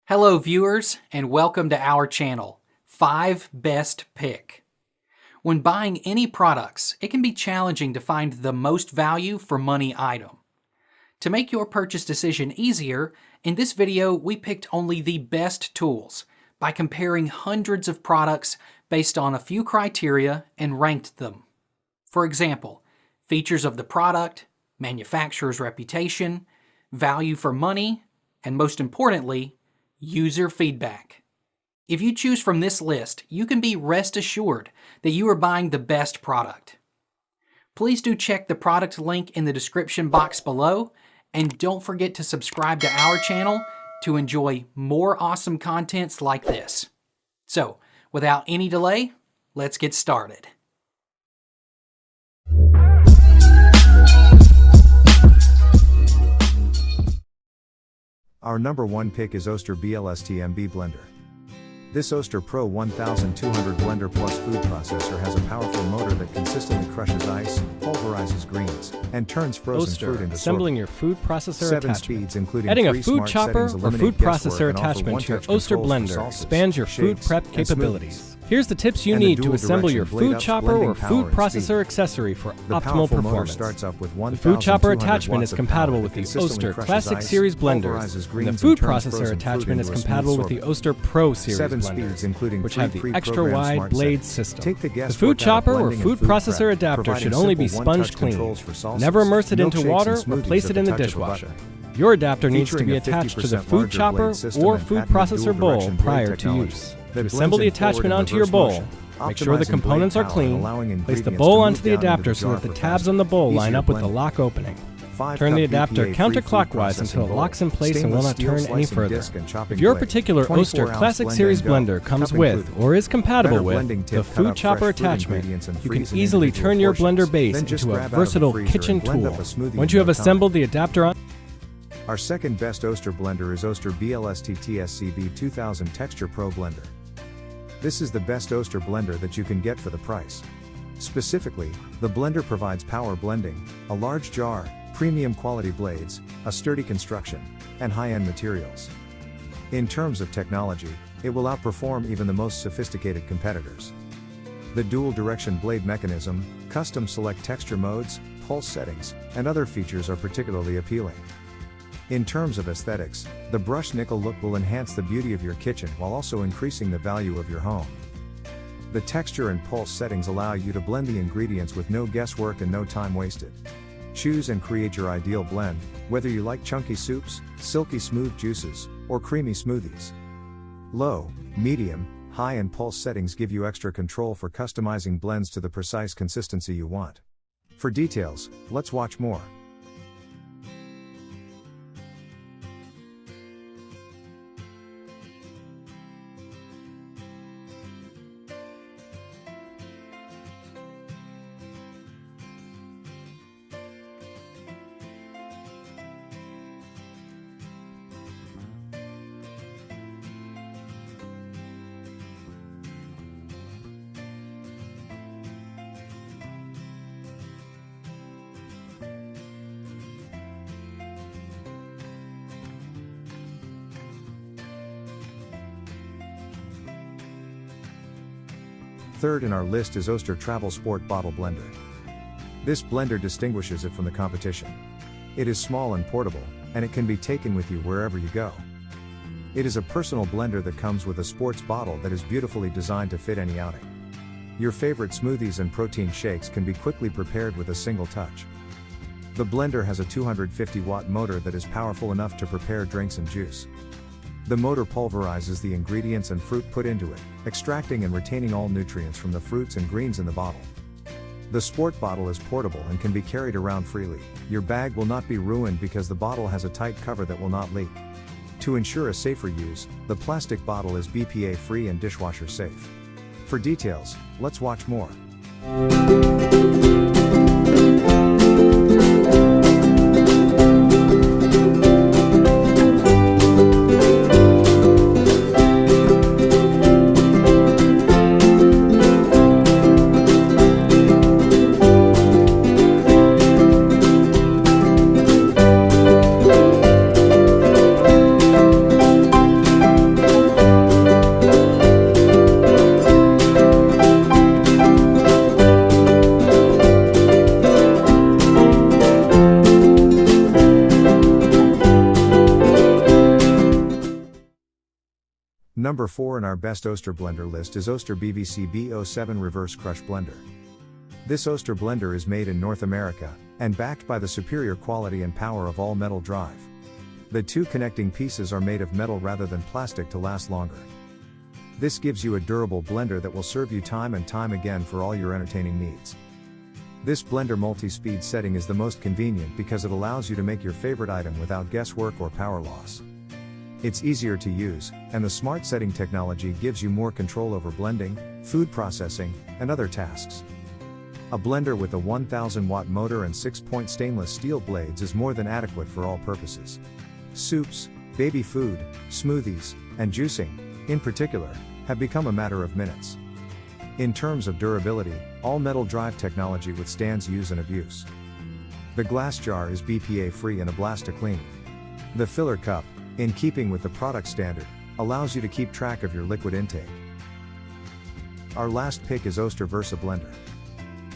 Hello viewers, and welcome to our channel, 5 Best Pick. When buying any products, it can be challenging to find the most value for money item. To make your purchase decision easier, in this video we picked only the best tools by comparing hundreds of products based on a few criteria and ranked them. For example, features of the product, manufacturer's reputation, value for money, and most importantly, user feedback. If you choose from this list, you can be rest assured that you are buying the best product. Please do check the product link in the description box below, and don't forget to subscribe to our channel to enjoy more awesome contents like this. So, without any delay, let's get started. Our number one pick is Oster BLSTMB blender. This Oster Pro 1200 blender plus food processor has a powerful motor that consistently crushes ice, pulverizes greens, and turns frozen fruit into assembling your food processor 7 attachment. speeds including Adding a 3 food smart chopper settings or food eliminate guesswork processor and offer attachment to your one-touch Oster controls for blender sauces, expands your food shakes, prep and capabilities. smoothies. Here's the tips you And the need to assemble your dual-direction food blade-ups chopper blending or power food and processor speed. accessory for The optimal powerful motor performance. starts up with The food chopper 1,200 attachment watts is of compatible power with that the consistently Oster crushes Classic ice, Series blenders, pulverizes and the greens, food and turns processor frozen fruit attachment is into a smooth compatible with the sorbet. Oster Pro Series 7 blenders, speeds including which 3 have the pre-programmed extra-wide smart blade settings. system. Take the The guesswork food out of chopper or blending and food food processor prep, adapter providing should only be simple sponge one-touch clean. controls for salsas, Never immerse it into milkshakes, water and or smoothies place at it in the touch of a dishwasher. button. Your adapter needs to Featuring be a attached to the 50% food larger chopper blade system or and food patented processor bowl dual-direction blade prior to technology use. that To blends assemble the in forward attachment and onto your reverse bowl, motion, make sure the optimizing components blade are power clean, and allowing place the ingredients bowl to onto move the down into adapter the so jar that the for tabs faster, on the bowl line easier up with the blending. lock opening. 5 Turn the cup adapter BPA-free food counterclockwise until it processing locks in bowl, place and will not stainless turn any steel further. slicing disc and chopping If your blade, particular Oster 24-ounce Classic blend Series and go, blender comes cup with included. or is compatible Better with blending the tip, cut food up chopper fresh fruit attachment, ingredients and you can freeze in easily individual turn your portions. blender base Then just into a grab out of the versatile freezer kitchen and blend tool. up a smoothie Once in you have no time. assembled the adapter on, Our second best Oster blender is Oster BLSTTB 2000 Texture Pro Blender. This is the best Oster blender that you can get for the price. Specifically, the blender provides power blending, a large jar, premium quality blades, a sturdy construction, and high-end materials. In terms of technology, it will outperform even the most sophisticated competitors. The dual-direction blade mechanism, custom select texture modes, pulse settings, and other features are particularly appealing. In terms of aesthetics, the brushed nickel look will enhance the beauty of your kitchen while also increasing the value of your home. The texture and pulse settings allow you to blend the ingredients with no guesswork and no time wasted. Choose and create your ideal blend, whether you like chunky soups, silky smooth juices, or creamy smoothies. Low, medium, high and pulse settings give you extra control for customizing blends to the precise consistency you want. For details, let's watch more. Third in our list is Oster Travel Sport Bottle Blender. This blender distinguishes it from the competition. It is small and portable, and it can be taken with you wherever you go. It is a personal blender that comes with a sports bottle that is beautifully designed to fit any outing. Your favorite smoothies and protein shakes can be quickly prepared with a single touch. The blender has a 250-watt motor that is powerful enough to prepare drinks and juice. The motor pulverizes the ingredients and fruit put into it, extracting and retaining all nutrients from the fruits and greens in the bottle. The sport bottle is portable and can be carried around freely. Your bag will not be ruined because the bottle has a tight cover that will not leak. To ensure a safer use, the plastic bottle is BPA-free and dishwasher safe. For details, let's watch more. Number 4 in our best Oster blender list is Oster BVC B07 Reverse Crush Blender. This Oster blender is made in North America, and backed by the superior quality and power of all-metal drive. The two connecting pieces are made of metal rather than plastic to last longer. This gives you a durable blender that will serve you time and time again for all your entertaining needs. This blender multi-speed setting is the most convenient because it allows you to make your favorite item without guesswork or power loss. It's easier to use, and the smart setting technology gives you more control over blending, food processing, and other tasks. A blender with a 1000-watt motor and 6-point stainless steel blades is more than adequate for all purposes. Soups, baby food, smoothies, and juicing, in particular, have become a matter of minutes. In terms of durability, all-metal drive technology withstands use and abuse. The glass jar is BPA-free and a blast to clean. The filler cup, in keeping with the product standard, allows you to keep track of your liquid intake. Our last pick is Oster Versa Blender.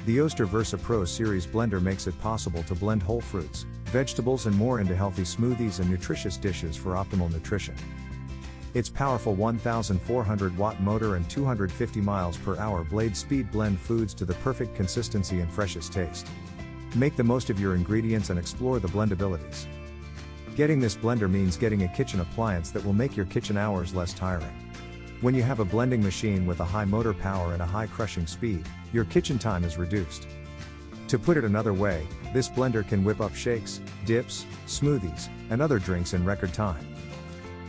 The Oster Versa Pro Series blender makes it possible to blend whole fruits, vegetables and more into healthy smoothies and nutritious dishes for optimal nutrition. Its powerful 1400-watt motor and 250 miles per hour blade speed blend foods to the perfect consistency and freshest taste. Make the most of your ingredients and explore the blendabilities. Getting this blender means getting a kitchen appliance that will make your kitchen hours less tiring. When you have a blending machine with a high motor power and a high crushing speed, your kitchen time is reduced. To put it another way, this blender can whip up shakes, dips, smoothies, and other drinks in record time.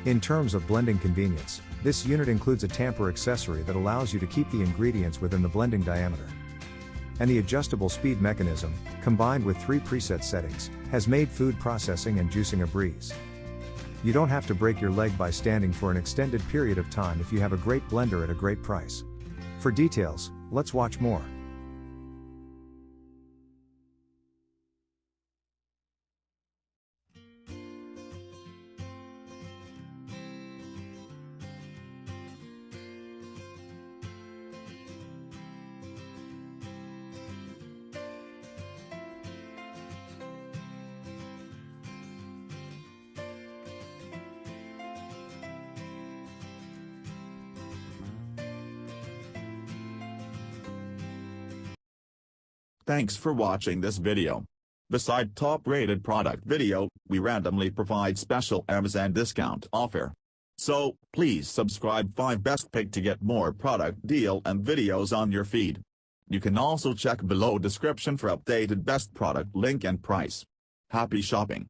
In terms of blending convenience, this unit includes a tamper accessory that allows you to keep the ingredients within the blending diameter. And the adjustable speed mechanism, combined with 3 preset settings, has made food processing and juicing a breeze. You don't have to break your leg by standing for an extended period of time if you have a great blender at a great price. For details, let's watch more. Thanks for watching this video. Beside top-rated product video, we randomly provide special Amazon discount offer. So, please subscribe 5 Best Pick to get more product deal and videos on your feed. You can also check below description for updated best product link and price. Happy shopping!